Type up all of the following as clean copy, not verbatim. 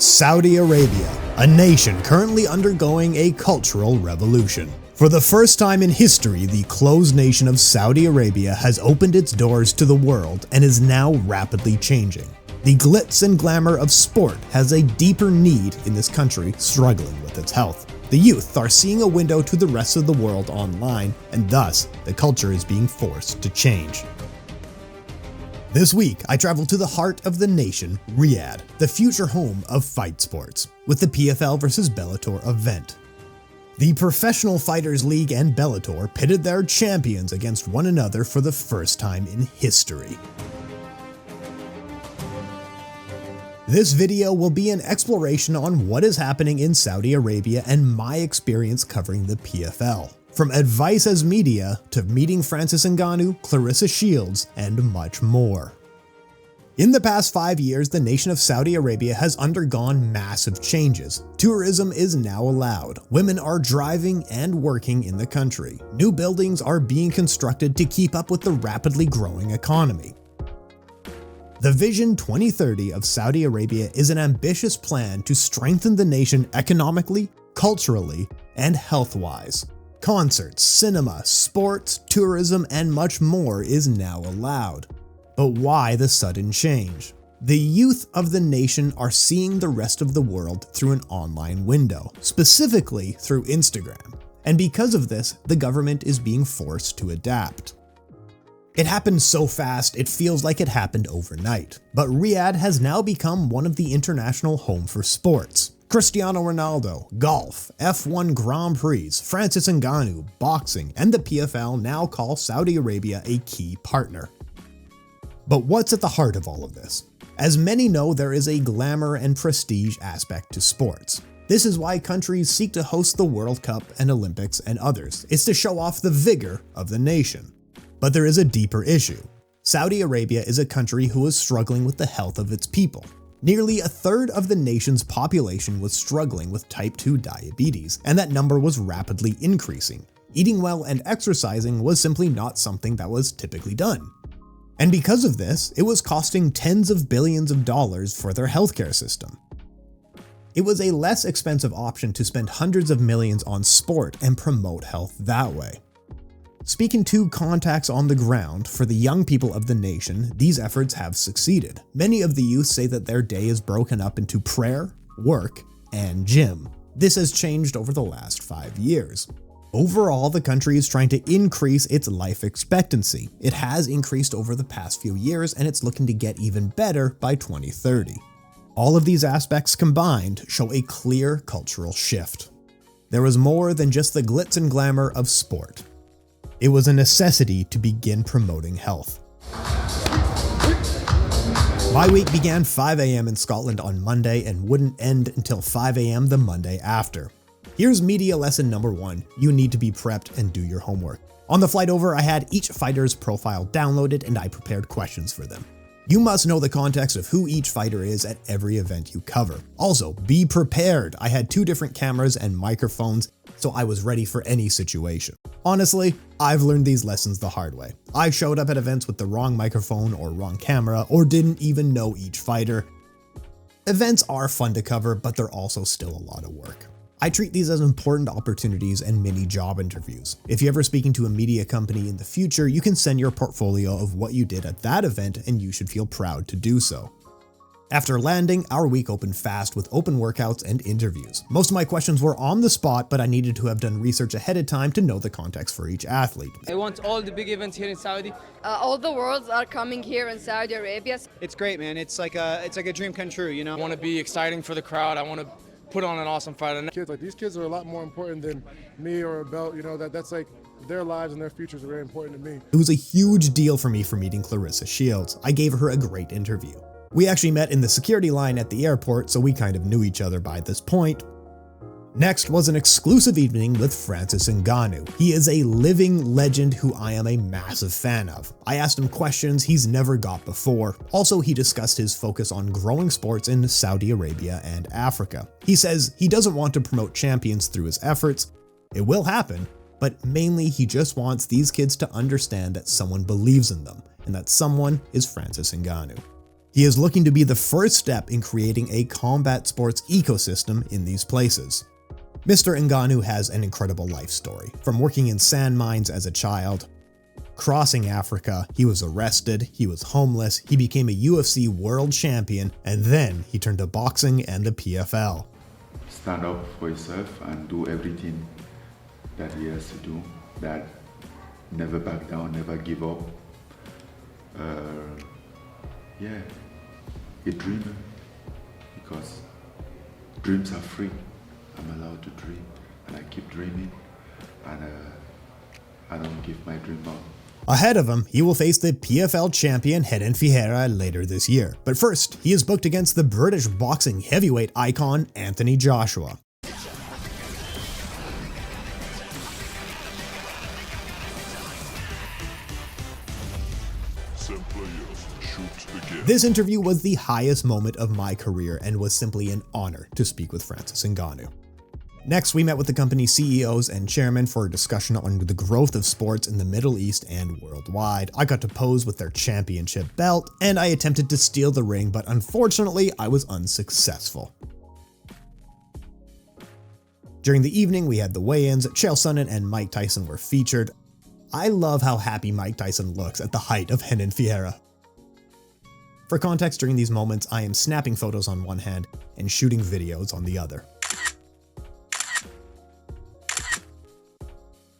Saudi Arabia, a nation currently undergoing a cultural revolution. For the first time in history, the closed nation of Saudi Arabia has opened its doors to the world and is now rapidly changing. The glitz and glamour of sport has a deeper need in this country struggling with its health. The youth are seeing a window to the rest of the world online, and thus, the culture is being forced to change. This week, I traveled to the heart of the nation, Riyadh, the future home of fight sports, with the PFL vs Bellator event. The Professional Fighters League and Bellator pitted their champions against one another for the first time in history. This video will be an exploration on what is happening in Saudi Arabia and my experience covering the PFL. From advice as media to meeting Francis Ngannou, Claressa Shields, and much more. In the past 5 years, the nation of Saudi Arabia has undergone massive changes. Tourism is now allowed. Women are driving and working in the country. New buildings are being constructed to keep up with the rapidly growing economy. The Vision 2030 of Saudi Arabia is an ambitious plan to strengthen the nation economically, culturally, and health-wise. Concerts, cinema, sports, tourism, and much more is now allowed. But why the sudden change? The youth of the nation are seeing the rest of the world through an online window, specifically through Instagram. And because of this, the government is being forced to adapt. It happened so fast, it feels like it happened overnight. But Riyadh has now become one of the international home for sports. Cristiano Ronaldo, golf, F1 Grand Prix, Francis Ngannou, boxing, and the PFL now call Saudi Arabia a key partner. But what's at the heart of all of this? As many know, there is a glamour and prestige aspect to sports. This is why countries seek to host the World Cup and Olympics and others. It's to show off the vigor of the nation. But there is a deeper issue. Saudi Arabia is a country who is struggling with the health of its people. Nearly a third of the nation's population was struggling with type 2 diabetes, and that number was rapidly increasing. Eating well and exercising was simply not something that was typically done. And because of this, it was costing tens of billions of dollars for their healthcare system. It was a less expensive option to spend hundreds of millions on sport and promote health that way. Speaking to contacts on the ground, for the young people of the nation, these efforts have succeeded. Many of the youth say that their day is broken up into prayer, work, and gym. This has changed over the last 5 years. Overall, the country is trying to increase its life expectancy. It has increased over the past few years, and it's looking to get even better by 2030. All of these aspects combined show a clear cultural shift. There was more than just the glitz and glamour of sport. It was a necessity to begin promoting health. My week began 5 a.m. in Scotland on Monday and wouldn't end until 5 a.m. the Monday after. Here's media lesson number 1. You need to be prepped and do your homework. On the flight over, I had each fighter's profile downloaded and I prepared questions for them. You must know the context of who each fighter is at every event you cover. Also, be prepared. I had 2 different cameras and microphones, so I was ready for any situation. Honestly, I've learned these lessons the hard way. I showed up at events with the wrong microphone or wrong camera, or didn't even know each fighter. Events are fun to cover, but they're also still a lot of work. I treat these as important opportunities and mini job interviews. If you're ever speaking to a media company in the future, you can send your portfolio of what you did at that event and you should feel proud to do so. After landing, our week opened fast with open workouts and interviews. Most of my questions were on the spot, but I needed to have done research ahead of time to know the context for each athlete. I want all the big events here in Saudi. All the worlds are coming here in Saudi Arabia. It's great, man. It's like a dream come true, you know? I want to be exciting for the crowd. I want to put on an awesome fight. These kids are a lot more important than me or a belt, you know, that's like their lives and their futures are very important to me. It was a huge deal for me for meeting Claressa Shields. I gave her a great interview. We actually met in the security line at the airport, so we kind of knew each other by this point. Next was an exclusive evening with Francis Ngannou. He is a living legend who I am a massive fan of. I asked him questions he's never got before. Also, he discussed his focus on growing sports in Saudi Arabia and Africa. He says he doesn't want to promote champions through his efforts. It will happen, but mainly he just wants these kids to understand that someone believes in them, and that someone is Francis Ngannou. He is looking to be the first step in creating a combat sports ecosystem in these places. Mr. Ngannou has an incredible life story. From working in sand mines as a child, crossing Africa, he was arrested, he was homeless, he became a UFC world champion, and then he turned to boxing and the PFL. Stand up for yourself and do everything that he has to do, that never back down, never give up. Yeah, a dreamer, because dreams are free. I'm allowed to dream, and I keep dreaming, and I don't give my dream up. Ahead of him, he will face the PFL champion Wheaton later this year. But first, he is booked against the British boxing heavyweight icon Anthony Joshua. This interview was the highest moment of my career and was simply an honor to speak with Francis Ngannou. Next, we met with the company's CEOs and chairman for a discussion on the growth of sports in the Middle East and worldwide. I got to pose with their championship belt, and I attempted to steal the ring, but unfortunately, I was unsuccessful. During the evening, we had the weigh-ins. Chael Sonnen and Mike Tyson were featured. I love how happy Mike Tyson looks at the height of Wheaton. For context, during these moments, I am snapping photos on one hand and shooting videos on the other.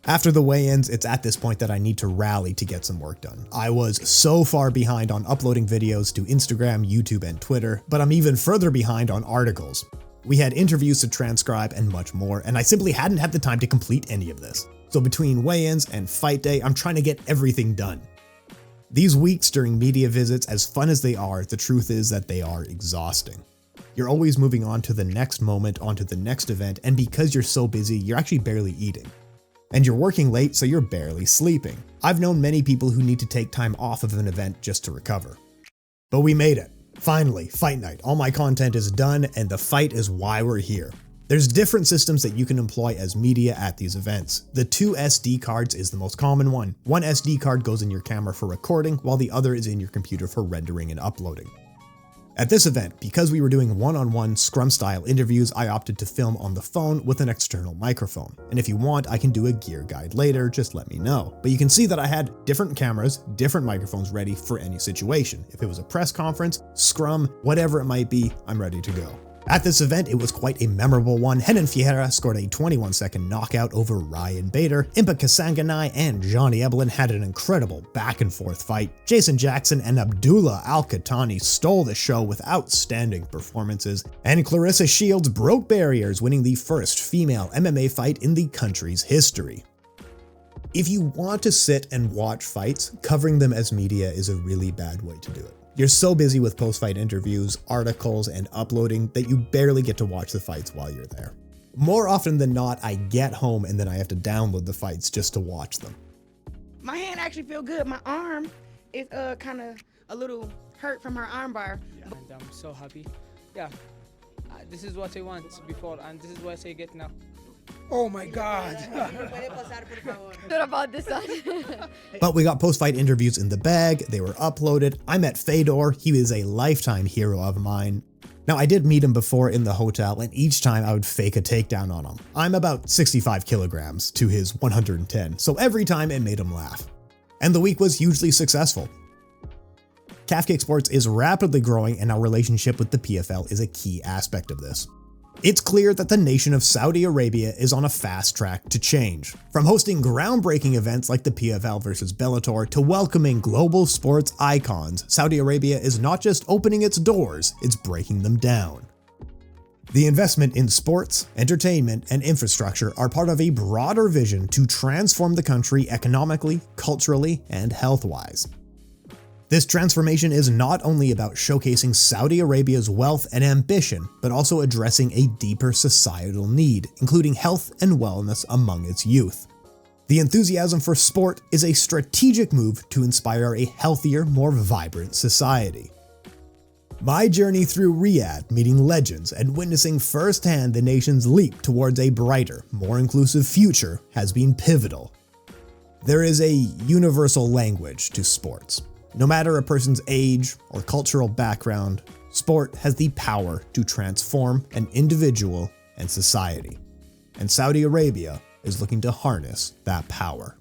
After the weigh-ins, it's at this point that I need to rally to get some work done. I was so far behind on uploading videos to Instagram, YouTube, and Twitter, but I'm even further behind on articles. We had interviews to transcribe and much more, and I simply hadn't had the time to complete any of this. So between weigh-ins and fight day, I'm trying to get everything done. These weeks during media visits, as fun as they are, the truth is that they are exhausting. You're always moving on to the next moment, onto the next event, and because you're so busy, you're actually barely eating. And you're working late, so you're barely sleeping. I've known many people who need to take time off of an event just to recover. But we made it. Finally, fight night. All my content is done, and the fight is why we're here. There's different systems that you can employ as media at these events. The 2 SD cards is the most common one. One SD card goes in your camera for recording, while the other is in your computer for rendering and uploading. At this event, because we were doing one-on-one scrum-style interviews, I opted to film on the phone with an external microphone. And if you want, I can do a gear guide later, just let me know. But you can see that I had different cameras, different microphones ready for any situation. If it was a press conference, scrum, whatever it might be, I'm ready to go. At this event, it was quite a memorable one. Wheaton scored a 21-second knockout over Ryan Bader. Impa Kasanganay and Johnny Eblen had an incredible back-and-forth fight. Jason Jackson and Abdullah Al-Qahtani stole the show with outstanding performances. And Claressa Shields broke barriers, winning the first female MMA fight in the country's history. If you want to sit and watch fights, covering them as media is a really bad way to do it. You're so busy with post-fight interviews, articles, and uploading that you barely get to watch the fights while you're there. More often than not, I get home and then I have to download the fights just to watch them. My hand actually feel good. My arm is kind of a little hurt from her arm bar. And I'm so happy. Yeah, this is what I want before, and this is what I get now. Oh my God. What about this one? But we got post-fight interviews in the bag, they were uploaded. I met Fedor, he is a lifetime hero of mine. Now I did meet him before in the hotel, and each time I would fake a takedown on him. I'm about 65 kilograms to his 110, so every time it made him laugh. And the week was hugely successful. Calf Kick Sports is rapidly growing, and our relationship with the PFL is a key aspect of this. It's clear that the nation of Saudi Arabia is on a fast track to change. From hosting groundbreaking events like the PFL versus Bellator to welcoming global sports icons, Saudi Arabia is not just opening its doors, it's breaking them down. The investment in sports, entertainment, and infrastructure are part of a broader vision to transform the country economically, culturally, and health-wise. This transformation is not only about showcasing Saudi Arabia's wealth and ambition, but also addressing a deeper societal need, including health and wellness among its youth. The enthusiasm for sport is a strategic move to inspire a healthier, more vibrant society. My journey through Riyadh, meeting legends and witnessing firsthand the nation's leap towards a brighter, more inclusive future has been pivotal. There is a universal language to sports. No matter a person's age or cultural background, sport has the power to transform an individual and society. And Saudi Arabia is looking to harness that power.